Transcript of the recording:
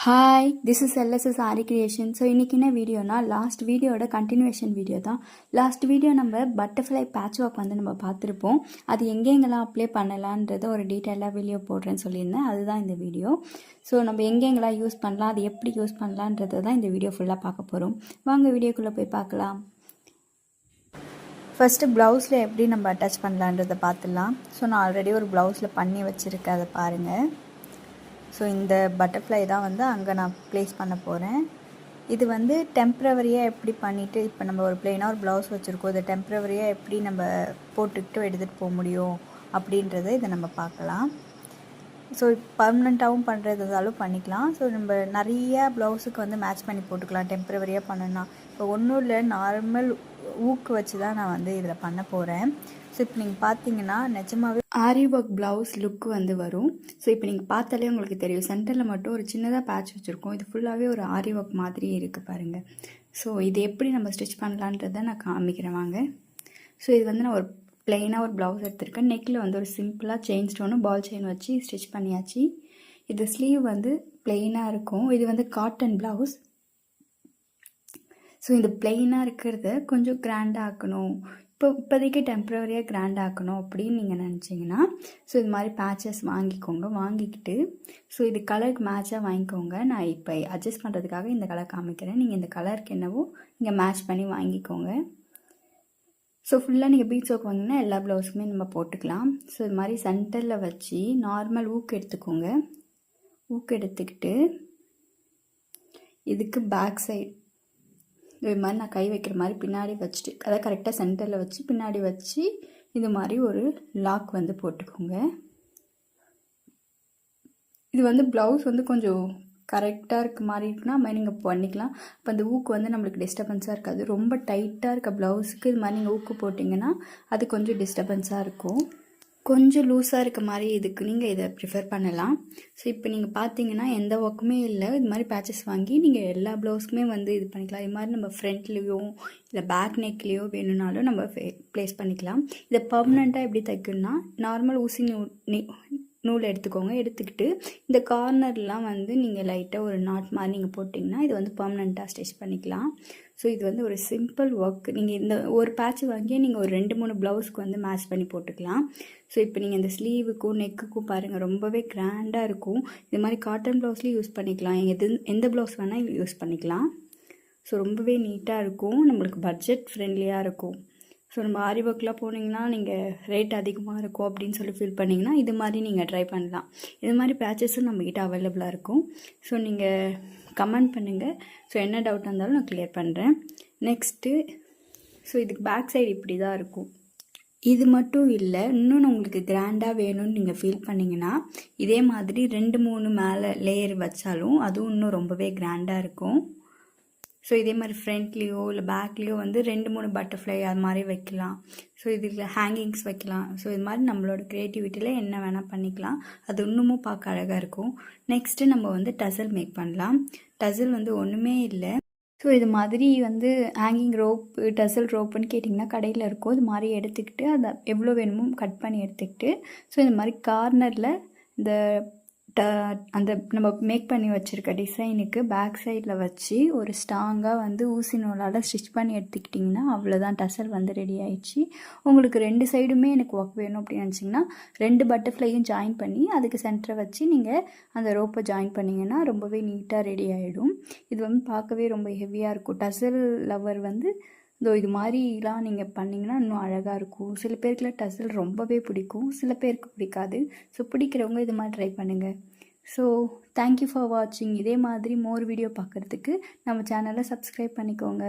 Hi, this is LSS aari creation. So இன்றைக்கி என்ன வீடியோனா, last வீடியோட கண்டினியூஷன் வீடியோ தான். லாஸ்ட் வீடியோ நம்ம பட்டர்ஃப்ளை பேட்ச் ஒர்க் வந்து நம்ம பார்த்துருப்போம். அது எங்கெங்கெல்லாம் அப்ளை பண்ணலான்றதை ஒரு டீட்டெயிலாக வீடியோ போடுறேன்னு சொல்லியிருந்தேன். அதுதான் இந்த வீடியோ. ஸோ நம்ம எங்கெங்கெல்லாம் யூஸ் பண்ணலாம், அது எப்படி யூஸ் பண்ணலான்றதை தான் இந்த வீடியோ ஃபுல்லாக பார்க்க போகிறோம். வாங்க வீடியோக்குள்ளே போய் பார்க்கலாம். ஃபஸ்ட்டு ப்ளவுஸில் எப்படி நம்ம அட்டாச் பண்ணலான்றதை பார்த்துடலாம். ஸோ நான் ஆல்ரெடி ஒரு ப்ளவுஸில் பண்ணி வச்சுருக்கேன், அதை பாருங்கள். ஸோ இந்த பட்டர்ஃப்ளை தான் வந்து அங்கே நான் ப்ளேஸ் பண்ண போகிறேன். இது வந்து டெம்ப்ரவரியாக எப்படி பண்ணிவிட்டு, இப்போ நம்ம ஒரு ப்ளெயினாக ஒரு ப்ளவுஸ் வச்சுருக்கோம், இதை டெம்ப்ரவரியாக எப்படி நம்ம போட்டுக்கிட்டு எடுத்துகிட்டு போக முடியும் அப்படின்றத இதை நம்ம பார்க்கலாம். ஸோ பர்மனெண்ட்டாகவும் பண்ணுறதாலும் பண்ணிக்கலாம். ஸோ நம்ம நிறையா ப்ளவுஸுக்கு வந்து மேட்ச் பண்ணி போட்டுக்கலாம் டெம்ப்ரவரியாக பண்ணணும்னா. இப்போ ஒன்றும் இல்லை, நார்மல் ஊக்கு வச்சு தான் நான் வந்து இதில் பண்ண போகிறேன். ஸோ இப்போ நீங்கள் பார்த்தீங்கன்னா நிஜமாகவே ஆரி ஒர்க் ப்ளவுஸ் லுக் வந்து வரும். ஸோ இப்போ நீங்கள் பார்த்தாலே உங்களுக்கு தெரியும், சென்டரில் மட்டும் ஒரு சின்னதாக பேட்ச் வச்சுருக்கோம். இது ஃபுல்லாகவே ஒரு ஆரி ஒர்க் மாதிரியே இருக்குது பாருங்கள். ஸோ இது எப்படி நம்ம ஸ்டிச் பண்ணலான்றதை நான் காமிக்கிறேன் வாங்க. ஸோ இது வந்து நான் ஒரு ப்ளெயினாக ஒரு ப்ளவுஸ் எடுத்திருக்கேன். நெக்கில் வந்து ஒரு சிம்பிளாக செயின் ஸ்டோனு பால் செயின் வச்சு ஸ்டிச் பண்ணியாச்சு. இது ஸ்லீவ் வந்து ப்ளெயினாக இருக்கும். இது வந்து காட்டன் ப்ளவுஸ். ஸோ இந்த ப்ளெயினாக இருக்கிறத கொஞ்சம் கிராண்டாக ஆக்கணும், இப்போதைக்கு டெம்ப்ரவரியாக கிராண்ட் ஆக்கணும் அப்படின்னு நீங்கள் நினச்சிங்கன்னா, ஸோ இது மாதிரி பேட்சஸ் வாங்கிக்கோங்க. வாங்கிக்கிட்டு ஸோ இது கலருக்கு மேட்சாக வாங்கிக்கோங்க. நான் இப்போ அட்ஜஸ்ட் பண்ணுறதுக்காக இந்த கலர் காமிக்கிறேன். நீங்கள் இந்த கலருக்கு என்னவோ நீங்கள் மேட்ச் பண்ணி வாங்கிக்கோங்க. ஸோ ஃபுல்லாக நீங்கள் பீட்ஸ் ஒர்க் வாங்கினா எல்லா ப்ளவுஸுமே நம்ம போட்டுக்கலாம். ஸோ இது மாதிரி சென்டரில் வச்சு நார்மல் ஊக்கு எடுத்துக்கோங்க. ஊக்கு எடுத்துக்கிட்டு இதுக்கு பேக் சைடு இது மாதிரி நான் கை வைக்கிற மாதிரி பின்னாடி வச்சுட்டு, அதை கரெக்டாக சென்டரில் வச்சு பின்னாடி வச்சு இது மாதிரி ஒரு லாக் வந்து போட்டுக்கோங்க. இது வந்து ப்ளவுஸ் வந்து கொஞ்சம் கரெக்டாக இருக்க மாதிரி இருக்குன்னா அது மாதிரி நீங்கள் பண்ணிக்கலாம். இப்போ அந்த ஊக்கு வந்து நம்மளுக்கு டிஸ்டர்பன்ஸாக இருக்காது. ரொம்ப டைட்டாக இருக்க ப்ளவுஸுக்கு இது மாதிரி நீங்கள் ஊக்கு போட்டிங்கன்னா அது கொஞ்சம் டிஸ்டர்பன்ஸாக இருக்கும். கொஞ்சம் லூஸாக இருக்க மாதிரி இதுக்கு நீங்கள் இதை ப்ரிஃபர் பண்ணலாம். ஸோ இப்போ நீங்கள் பார்த்தீங்கன்னா எந்த ஒர்க்குமே இல்லை, இது மாதிரி பேட்சஸ் வாங்கி நீங்கள் எல்லா ப்ளவுஸுக்குமே வந்து இது பண்ணிக்கலாம். இது மாதிரி நம்ம ஃப்ரண்ட்லேயோ இல்லை பேக் நெக்லேயோ வேணும்னாலும் நம்ம ப்ளேஸ் பண்ணிக்கலாம். இதை பர்மனெண்ட்டாக எப்படி தைக்கணும்னா, நார்மல் ஊசி நூல் எடுத்துக்கோங்க. எடுத்துக்கிட்டு இந்த கார்னர்லாம் வந்து நீங்கள் லைட்டாக ஒரு நாட் மாதிரி நீங்கள் போட்டிங்கன்னா இது வந்து பர்மனெண்ட்டாக ஸ்டிச் பண்ணிக்கலாம். ஸோ இது வந்து ஒரு சிம்பிள் ஒர்க். நீங்கள் இந்த ஒரு பேட்ச் வாங்கி நீங்கள் ஒரு 2-3 ப்ளவுஸ்க்கு வந்து மேட்ச் பண்ணி போட்டுக்கலாம். ஸோ இப்போ நீங்கள் இந்த ஸ்லீவுக்கும் நெக்குக்கும் பாருங்கள், ரொம்பவே கிராண்டாக இருக்கும். இது மாதிரி காட்டன் ப்ளவுஸ்லேயும் யூஸ் பண்ணிக்கலாம், எந்த ப்ளவுஸ் வேணால் யூஸ் பண்ணிக்கலாம். ஸோ ரொம்பவே நீட்டாக இருக்கும், நம்மளுக்கு பட்ஜெட் ஃப்ரெண்ட்லியாக இருக்கும். ஸோ நம்ம ஆரி ஒர்க்லாம் போனீங்கன்னா நீங்கள் ரேட் அதிகமாக இருக்கும் அப்படின்னு சொல்லி ஃபீல் பண்ணிங்கன்னா இது மாதிரி நீங்கள் ட்ரை பண்ணலாம். இது மாதிரி பேட்சஸும் நம்மக்கிட்ட அவைலபிளாக இருக்கும். ஸோ நீங்கள் கமெண்ட் பண்ணுங்கள். ஸோ என்ன டவுட்டாக இருந்தாலும் நான் கிளியர் பண்ணுறேன். நெக்ஸ்ட்டு ஸோ இதுக்கு பேக் சைடு இப்படி தான் இருக்கும். இது மட்டும் இல்லை, இன்னும் உங்களுக்கு கிராண்டாக வேணும்னு நீங்கள் ஃபீல் பண்ணிங்கன்னா இதே மாதிரி 2-3 மேலே லேயர் வச்சாலும் அதுவும் இன்னும் ரொம்பவே கிராண்டாக இருக்கும். ஸோ இதே மாதிரி ஃப்ரண்ட்லேயோ இல்லை பேக்லேயோ வந்து 2-3 பட்டர்ஃப்ளை அது மாதிரி வைக்கலாம். ஸோ இதில் ஹேங்கிங்ஸ் வைக்கலாம். ஸோ இது மாதிரி நம்மளோட க்ரியேட்டிவிட்டியில் என்ன வேணால் பண்ணிக்கலாம். அது இன்னமும் பார்க்க அழகாக இருக்கும். நெக்ஸ்ட்டு நம்ம வந்து டசல் மேக் பண்ணலாம். டசல் வந்து ஒன்றுமே இல்லை. ஸோ இது மாதிரி வந்து ஹேங்கிங் ரோப்பு, டசல் ரோப்புன்னு கேட்டிங்கன்னா கடையில் இருக்கும். இது மாதிரி எடுத்துக்கிட்டு அதை எவ்வளோ வேணுமோ கட் பண்ணி எடுத்துக்கிட்டு ஸோ இந்த மாதிரி கார்னரில் இந்த அந்த நம்ம மேக் பண்ணி வச்சுருக்க டிசைனுக்கு பேக் சைடில் வச்சு ஒரு ஸ்ட்ராங்காக வந்து ஊசி நூலால் ஸ்டிச் பண்ணி எடுத்துக்கிட்டிங்கன்னா அவ்வளோதான், டசல் வந்து ரெடி ஆயிடுச்சு. உங்களுக்கு 2 சைடுமே எனக்கு ஒர்க் வேணும் அப்படின்னு நினச்சிங்கன்னா 2 பட்டர்ஃப்ளையும் ஜாயின் பண்ணி அதுக்கு சென்டரை வச்சு நீங்கள் அந்த ரோப்பை ஜாயின் பண்ணிங்கன்னா ரொம்பவே நீட்டாக ரெடி ஆகிடும். இது வந்து பார்க்கவே ரொம்ப ஹெவியாக இருக்கும். டசல் லவர் வந்து இது மாதிரிலாம் நீங்கள் பண்ணிங்கன்னா இன்னும் அழகாக இருக்கும். சில பேருக்குலாம் டசல் ரொம்பவே பிடிக்கும், சில பேருக்கு பிடிக்காது. ஸோ பிடிக்கிறவங்க இது மாதிரி ட்ரை பண்ணுங்கள். ஸோ தேங்க்யூ ஃபார் வாட்சிங். இதே மாதிரி மோர் வீடியோ பார்க்குறதுக்கு நம்ம சேனலை சப்ஸ்கிரைப் பண்ணிக்கோங்க.